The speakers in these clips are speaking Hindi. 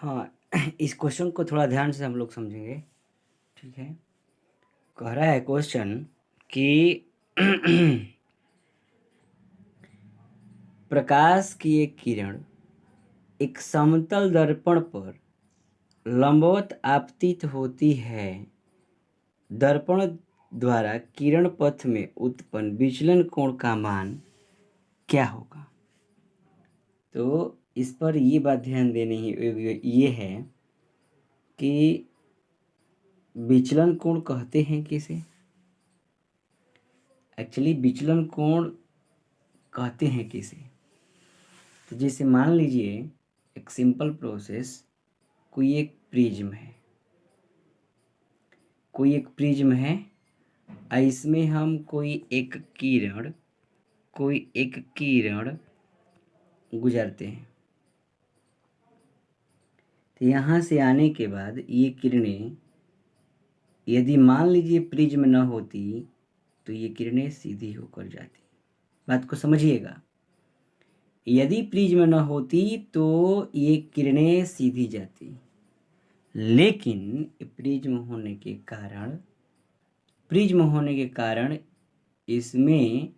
हाँ, इस क्वेश्चन को थोड़ा ध्यान से हम लोग समझेंगे। ठीक है, कह रहा है क्वेश्चन कि प्रकाश की एक किरण एक समतल दर्पण पर लंबवत आपतित होती है। दर्पण द्वारा किरण पथ में उत्पन्न विचलन कोण का मान क्या होगा? तो इस पर ये बात ध्यान देने ये है कि विचलन कोण कहते हैं किसे? एक्चुअली विचलन कोण कहते हैं किसे? तो जैसे मान लीजिए एक सिंपल प्रोसेस, कोई एक प्रिज्म है, इसमें हम कोई एक किरण गुजरते हैं। तो यहाँ से आने के बाद ये किरणें, यदि मान लीजिए प्रिज्म न होती तो ये किरणें सीधी होकर जाती। बात को समझिएगा, यदि प्रिज्म न होती तो ये किरणें सीधी जाती, लेकिन प्रिज्म होने के कारण इसमें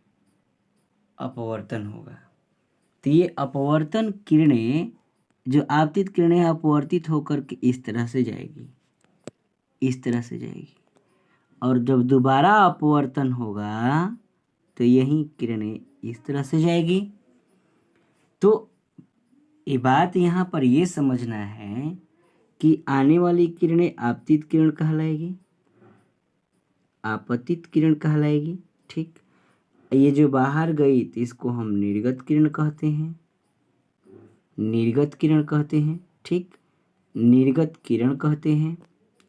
अपवर्तन होगा। तो ये अपवर्तन किरणें, जो आपतित किरणें अपवर्तित होकर के इस तरह से जाएगी, और जब दोबारा अपवर्तन होगा तो यही किरणें इस तरह से जाएगी। तो ये बात यहाँ पर ये समझना है कि आने वाली किरणें आपतित किरण कहलाएगी, आपतित किरण कहलाएगी। ठीक, ये जो बाहर गई तो इसको हम निर्गत किरण कहते हैं। ठीक, निर्गत किरण कहते हैं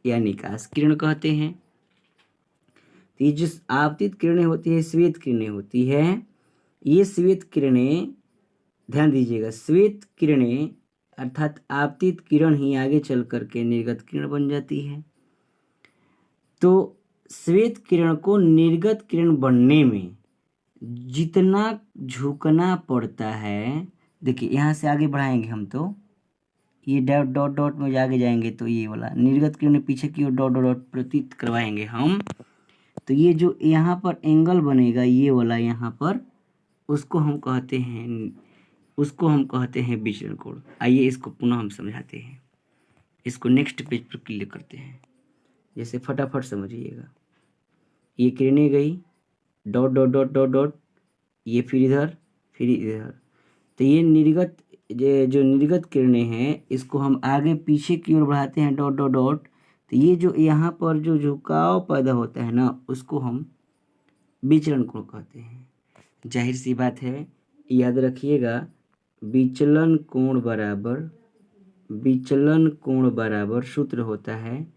या निकास किरण कहते हैं। तो ये जो आपतित किरणें होती है, श्वेत किरणें होती है। ये श्वेत किरणें, ध्यान दीजिएगा, श्वेत किरणें अर्थात आपतित किरण ही आगे चल करके निर्गत किरण बन जाती है। तो श्वेत किरण को निर्गत किरण बनने में जितना झुकना पड़ता है, देखिए यहाँ से आगे बढ़ाएंगे हम तो ये डॉट डॉट डॉट में आगे जाएंगे तो ये वाला निर्गत किरण पीछे की ओर डॉट डॉट डॉट प्रतीत करवाएंगे हम। तो ये जो यहाँ पर एंगल बनेगा ये वाला यहाँ पर, उसको हम कहते हैं विचलन कोण। आइए इसको पुनः हम समझाते हैं, इसको नेक्स्ट पेज पर क्लिक करते हैं। जैसे फटाफट समझिएगा, ये किरणें गई dot dot dot dot dot, ये फिर इधर तो ये जो निर्गत किरणें हैं इसको हम आगे पीछे की ओर बढ़ाते हैं डॉट डॉट डॉट। तो ये जो यहाँ पर जो झुकाव पैदा होता है ना, उसको हम विचलन कोण कहते हैं। जाहिर सी बात है, याद रखिएगा, विचलन कोण बराबर सूत्र होता है,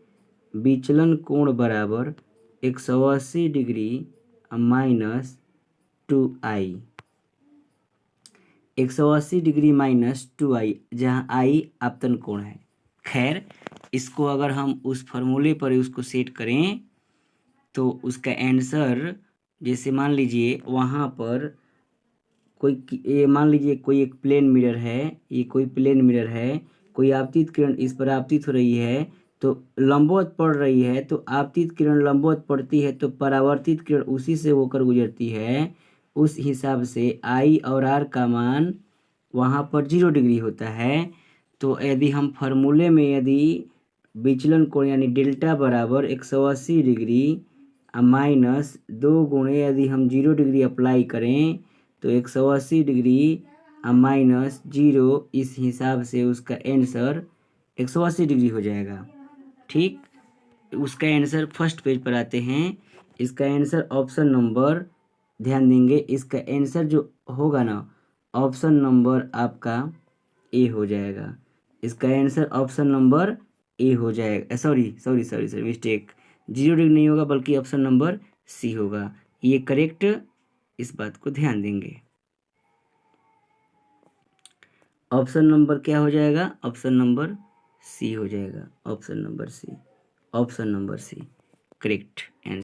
विचलन कोण बराबर 180 degree minus 2i, 180 degree minus 2i, जहाँ i आपतन कोण है। खैर, इसको अगर हम उस फॉर्मूले पर उसको सेट करें तो उसका आंसर, जैसे मान लीजिए वहाँ पर मान लीजिए कोई एक प्लेन मिरर है, ये कोई प्लेन मिरर है, कोई आपतित किरण इस पर आपतित हो रही है तो लंबवत पड़ रही है, तो आपतित किरण लंबवत पड़ती है तो परावर्तित किरण उसी से होकर गुजरती है। उस हिसाब से आई और आर का मान वहाँ पर 0 डिग्री होता है। तो यदि हम फार्मूले में यदि विचलन कोण यानी डेल्टा बराबर 180 डिग्री माइनस 2 गुणे यदि हम 0 डिग्री अप्लाई करें तो 180 डिग्री माइनस 0, इस हिसाब से उसका आंसर 180 डिग्री हो जाएगा। ठीक, उसका आंसर फर्स्ट पेज पर आते हैं। इसका आंसर ऑप्शन नंबर, ध्यान देंगे, इसका आंसर जो होगा ना, ऑप्शन नंबर आपका ए हो जाएगा। इसका आंसर ऑप्शन नंबर ए हो जाएगा। सॉरी मिस्टेक, 0 डिग्री नहीं होगा बल्कि ऑप्शन नंबर सी होगा। ये करेक्ट, इस बात को ध्यान देंगे। ऑप्शन नंबर क्या हो जाएगा? ऑप्शन नंबर सी हो जाएगा। Option number C correct answer.